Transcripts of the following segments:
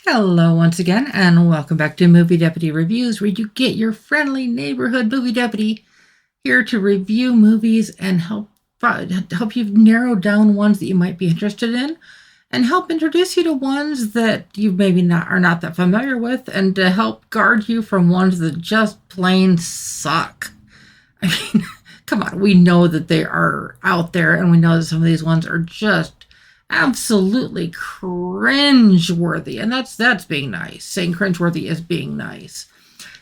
Hello once again, and welcome back to Movie Deputy Reviews, where you get your friendly neighborhood movie deputy here to review movies and help you narrow down ones that you might be interested in, and help introduce you to ones that you maybe are not that familiar with, and to help guard you from ones that just plain suck. I mean, come on, we know that they are out there, and we know that some of these ones are just absolutely cringe-worthy, and that's being nice. Saying cringe-worthy is being nice.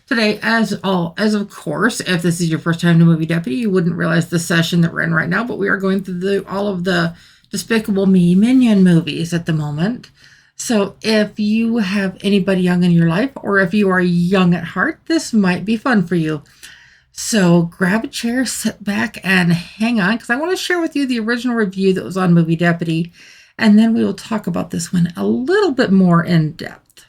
Today, as of course, if this is your first time to Movie Deputy, you wouldn't realize the session that we're in right now, but we are going through all of the Despicable Me Minion movies at the moment. So if you have anybody young in your life, or if you are young at heart, this might be fun for you. So grab a chair, sit back, and hang on, because I want to share with you the original review that was on Movie Deputy, and then we will talk about this one a little bit more in depth.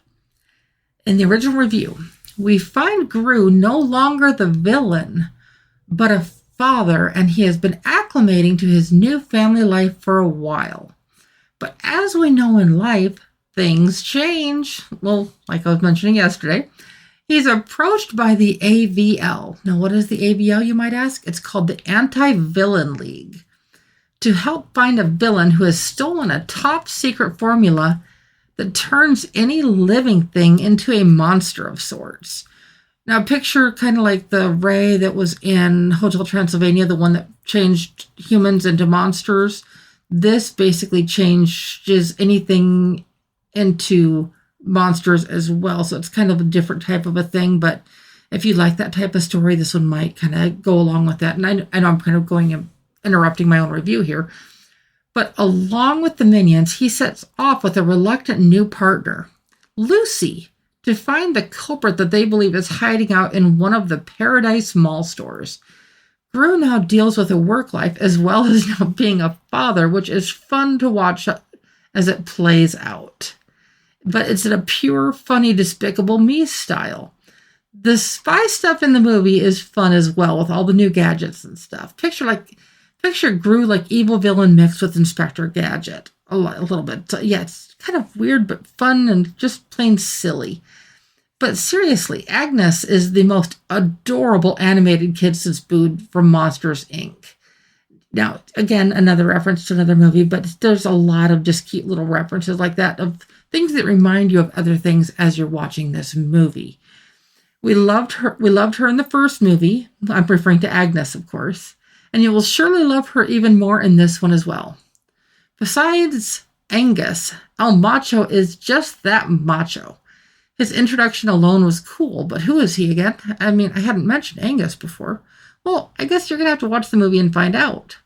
In the original review, we find Gru no longer the villain, but a father, and he has been acclimating to his new family life for a while. But as we know in life, things change. Well, like I was mentioning yesterday, he's approached by the AVL. Now, what is the AVL, you might ask? It's called the Anti-Villain League, to help find a villain who has stolen a top-secret formula that turns any living thing into a monster of sorts. Now, picture kind of like the Ray that was in Hotel Transylvania, the one that changed humans into monsters. This basically changes anything into monsters as well, so it's kind of a different type of a thing, but if you like that type of story, this one might kind of go along with that. And I know I'm kind of interrupting my own review here, but along with the minions, he sets off with a reluctant new partner, Lucy, to find the culprit that they believe is hiding out in one of the Paradise Mall stores. Gru now deals with a work life as well as now being a father, which is fun to watch as it plays out. But it's in a pure, funny, Despicable Me style. The spy stuff in the movie is fun as well, with all the new gadgets and stuff. Picture Gru like evil villain mixed with Inspector Gadget. A little bit. So, yeah, it's kind of weird, but fun and just plain silly. But seriously, Agnes is the most adorable animated kid since Boo from Monsters, Inc. Now, again, another reference to another movie, but there's a lot of just cute little references like that of things that remind you of other things as you're watching this movie. We loved her in the first movie. I'm referring to Agnes, of course. And you will surely love her even more in this one as well. Besides Angus, El Macho is just that macho. His introduction alone was cool, but who is he again? I mean, I hadn't mentioned Angus before. Well, I guess you're going to have to watch the movie and find out.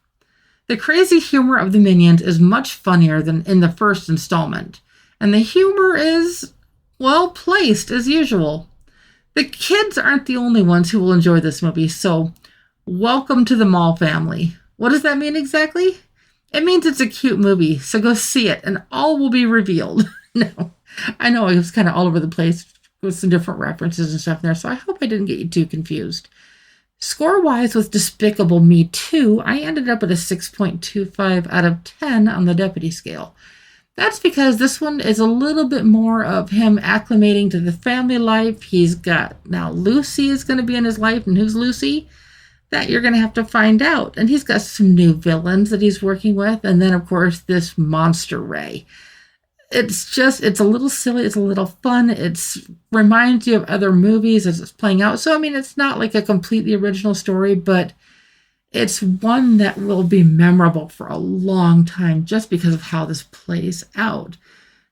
The crazy humor of the Minions is much funnier than in the first installment, and the humor is well placed as usual. The kids aren't the only ones who will enjoy this movie, so welcome to the Mall family. What does that mean exactly? It means it's a cute movie, so go see it, and all will be revealed. No, I know I was kind of all over the place with some different references and stuff there, so I hope I didn't get you too confused. Score-wise, with Despicable Me 2, I ended up at a 6.25 out of 10 on the deputy scale. That's because this one is a little bit more of him acclimating to the family life. He's got, now Lucy is going to be in his life, and who's Lucy? That you're going to have to find out. And he's got some new villains that he's working with, and then, of course, this monster Ray. It's a little silly, it's a little fun, reminds you of other movies as it's playing out. So, I mean, it's not like a completely original story, but it's one that will be memorable for a long time just because of how this plays out.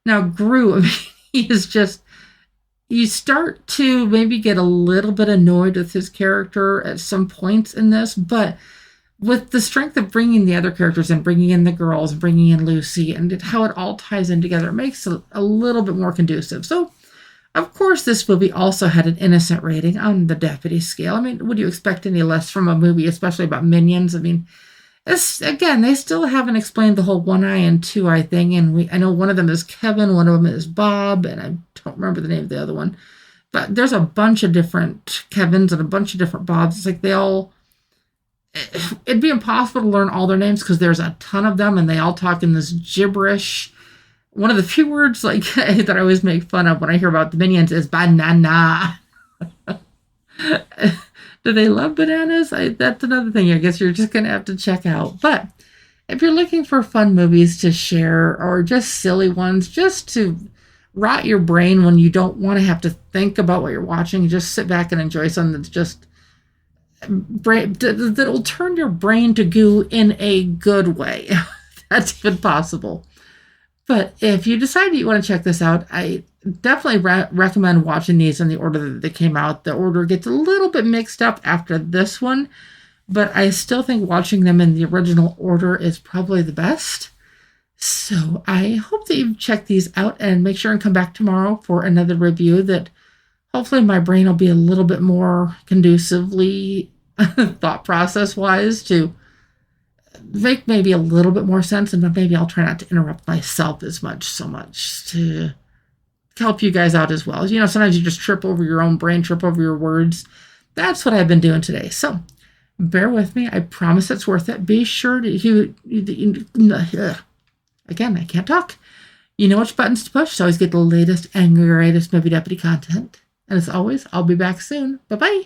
Now, Gru, I mean, he is just, you start to maybe get a little bit annoyed with his character at some points in this, but with the strength of bringing the other characters in, bringing in the girls, bringing in Lucy, and how it all ties in together, it makes it a little bit more conducive. So, of course, this movie also had an innocent rating on the deputy scale. I mean, would you expect any less from a movie, especially about minions? I mean, again, they still haven't explained the whole one eye and two eye thing, and I know one of them is Kevin, one of them is Bob, and I don't remember the name of the other one. But there's a bunch of different Kevins and a bunch of different Bobs. It's like it'd be impossible to learn all their names because there's a ton of them and they all talk in this gibberish one of the few words like that I always make fun of when I hear about the Minions is banana. Do they love bananas? That's another thing I guess you're just going to have to check out. But if you're looking for fun movies to share or just silly ones, just to rot your brain when you don't want to have to think about what you're watching, just sit back and enjoy something that's just that'll turn your brain to goo in a good way. That's even possible. But if you decide that you want to check this out, I definitely recommend watching these in the order that they came out. The order gets a little bit mixed up after this one, but I still think watching them in the original order is probably the best. So I hope that you've checked these out, and make sure and come back tomorrow for another review that hopefully my brain will be a little bit more conducively thought process wise to make maybe a little bit more sense, and maybe I'll try not to interrupt myself so much to help you guys out as well. You know, sometimes you just trip over your own brain, trip over your words. That's what I've been doing today. So bear with me. I promise it's worth it. Be sure to again, I can't talk. You know which buttons to push to always get the latest and greatest Movie Deputy content. And as always, I'll be back soon. Bye-bye.